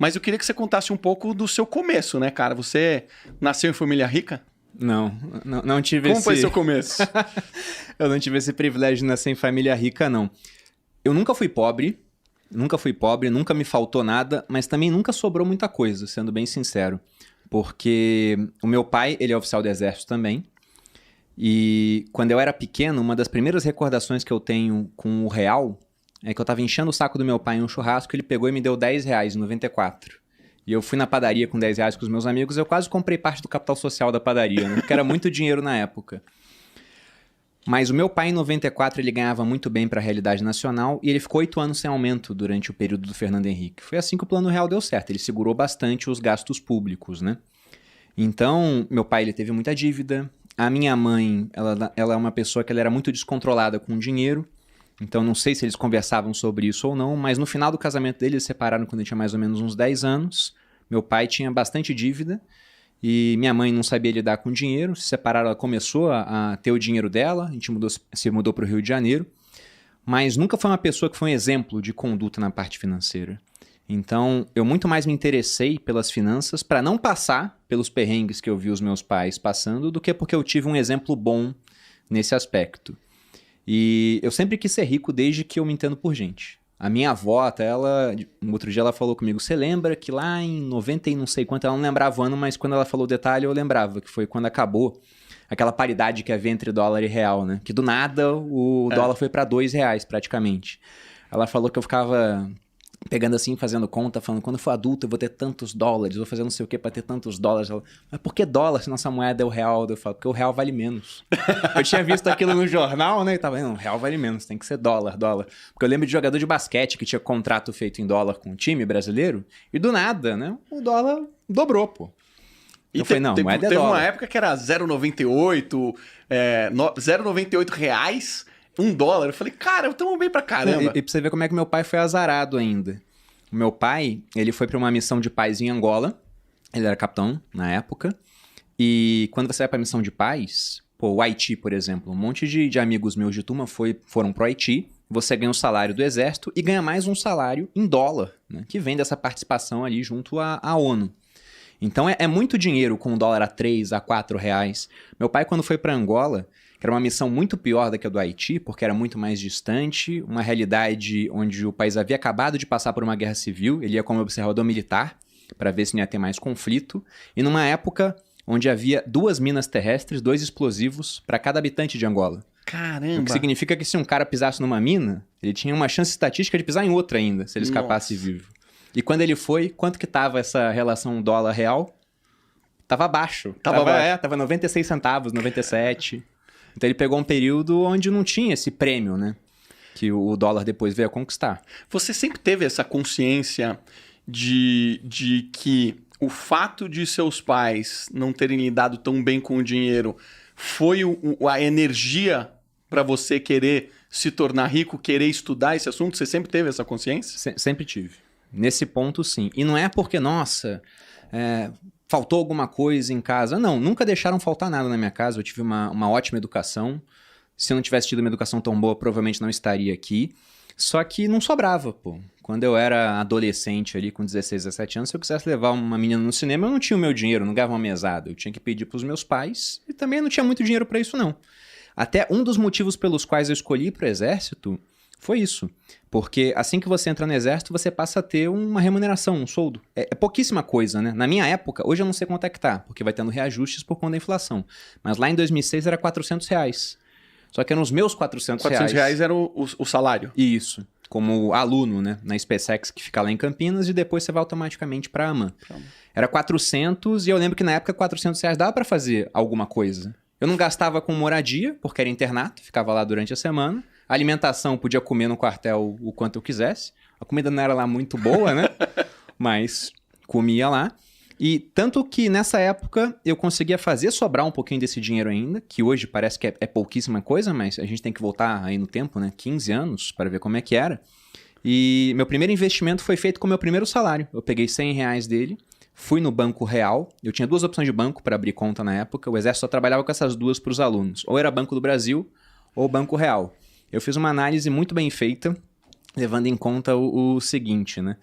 Mas eu queria que você contasse um pouco do seu começo, né, cara? Você nasceu em família rica? Não tive Como foi seu começo? Eu não tive esse privilégio de nascer em família rica, não. Eu nunca fui pobre, nunca me faltou nada, mas também nunca sobrou muita coisa, sendo bem sincero. Porque o meu pai, ele é oficial do exército também, e quando eu era pequeno, uma das primeiras recordações que eu tenho com o real é que eu tava enchendo o saco do meu pai em um churrasco, ele pegou e me deu R$10 em 94. E eu fui na padaria com R$10 com os meus amigos, eu quase comprei parte do capital social da padaria, né? Porque era muito dinheiro na época. Mas o meu pai, em 94, ele ganhava muito bem para a realidade nacional e ele ficou 8 anos sem aumento durante o período do Fernando Henrique. Foi assim que o Plano Real deu certo, ele segurou bastante os gastos públicos, né? Então, meu pai, ele teve muita dívida. A minha mãe, ela é uma pessoa que ela era muito descontrolada com o dinheiro. Então, não sei se eles conversavam sobre isso ou não, mas no final do casamento deles, eles se separaram quando eu tinha mais ou menos uns 10 anos. Meu pai tinha bastante dívida. E minha mãe não sabia lidar com dinheiro, se separaram, ela começou a ter o dinheiro dela, a gente se mudou para o Rio de Janeiro, mas nunca foi uma pessoa que foi um exemplo de conduta na parte financeira. Então, eu muito mais me interessei pelas finanças para não passar pelos perrengues que eu vi os meus pais passando, do que porque eu tive um exemplo bom nesse aspecto. E eu sempre quis ser rico desde que eu me entendo por gente. A minha avó, até um outro dia ela falou comigo, você lembra que lá em 90 e não sei quanto, ela não lembrava o ano, mas quando ela falou o detalhe eu lembrava, que foi quando acabou aquela paridade que havia entre dólar e real, né? Que do nada o dólar foi para R$2 praticamente. Ela falou que eu ficava pegando assim, fazendo conta, falando, quando eu for adulto eu vou ter tantos dólares, vou fazer não sei o que para ter tantos dólares. Ela, mas por que dólar se nossa moeda é o real? Eu falo, porque o real vale menos. Eu tinha visto aquilo no jornal, né? E tava, não, o real vale menos, tem que ser dólar. Porque eu lembro de jogador de basquete que tinha contrato feito em dólar com um time brasileiro, e do nada, né? O dólar dobrou, pô. E eu falei, não, moeda é teve dólar. uma época que era 0,98, 0,98 reais, $1. Eu falei, cara, estamos bem pra caramba. E pra você ver como é que meu pai foi azarado ainda. O meu pai, ele foi pra uma missão de paz em Angola. Ele era capitão na época. E quando você vai pra missão de paz, o Haiti, por exemplo, um monte de amigos meus de turma foram pro Haiti. Você ganha o salário do exército e ganha mais um salário em dólar, né, que vem dessa participação ali junto à ONU. Então é muito dinheiro com o dólar a 3, a 4 reais. Meu pai, quando foi pra Angola, que era uma missão muito pior da que a do Haiti, porque era muito mais distante, uma realidade onde o país havia acabado de passar por uma guerra civil, ele ia como observador militar, para ver se não ia ter mais conflito, e numa época onde havia 2 minas terrestres, 2 explosivos para cada habitante de Angola. Caramba! O que significa que se um cara pisasse numa mina, ele tinha uma chance estatística de pisar em outra ainda, se ele escapasse vivo. E quando ele foi, quanto que tava essa relação dólar-real? Tava baixo. Tava 96 centavos, 97. Então ele pegou um período onde não tinha esse prêmio, né? Que o dólar depois veio a conquistar. Você sempre teve essa consciência de que o fato de seus pais não terem lidado tão bem com o dinheiro foi a energia para você querer se tornar rico, querer estudar esse assunto? Você sempre teve essa consciência? Sempre tive. Nesse ponto, sim. E não é porque, nossa, faltou alguma coisa em casa. Não, nunca deixaram faltar nada na minha casa. Eu tive uma ótima educação. Se eu não tivesse tido uma educação tão boa, provavelmente não estaria aqui. Só que não sobrava, pô. Quando eu era adolescente ali, com 16, 17 anos, se eu quisesse levar uma menina no cinema, eu não tinha o meu dinheiro, não ganhava uma mesada. Eu tinha que pedir pros meus pais e também não tinha muito dinheiro pra isso, não. Até um dos motivos pelos quais eu escolhi ir pro exército foi isso. Porque assim que você entra no exército, você passa a ter uma remuneração, um soldo. É pouquíssima coisa, né? Na minha época, hoje eu não sei quanto é que tá, porque vai tendo reajustes por conta da inflação. Mas lá em 2006 era R$400. Só que eram os meus R$400. R$400 era o salário? Isso. Como aluno, né? Na SpaceX, que fica lá em Campinas, e depois você vai automaticamente pra AMAN. Era 400, e eu lembro que na época R$400 dava pra fazer alguma coisa. Eu não gastava com moradia, porque era internato, ficava lá durante a semana. A alimentação, podia comer no quartel o quanto eu quisesse. A comida não era lá muito boa, né? Mas comia lá. E tanto que nessa época eu conseguia fazer sobrar um pouquinho desse dinheiro ainda, que hoje parece que é pouquíssima coisa, mas a gente tem que voltar aí no tempo, né? 15 anos para ver como é que era. E meu primeiro investimento foi feito com o meu primeiro salário. Eu peguei R$100 dele, fui no Banco Real. Eu tinha 2 opções de banco para abrir conta na época. O Exército só trabalhava com essas 2 para os alunos. Ou era Banco do Brasil ou Banco Real. Eu fiz uma análise muito bem feita, levando em conta o seguinte, né?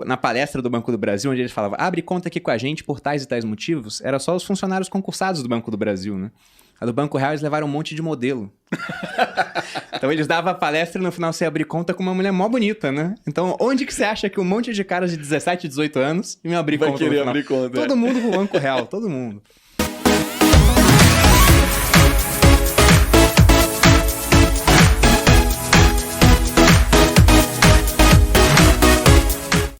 Na palestra do Banco do Brasil, onde eles falavam, abre conta aqui com a gente por tais e tais motivos, era só os funcionários concursados do Banco do Brasil, né? A do Banco Real, eles levaram um monte de modelo. Então, eles davam a palestra e no final você ia abrir conta com uma mulher mó bonita, né? Então, onde que você acha que um monte de caras de 17, 18 anos iam abrir conta? Vai querer abrir conta. Todo mundo pro Banco Real, todo mundo.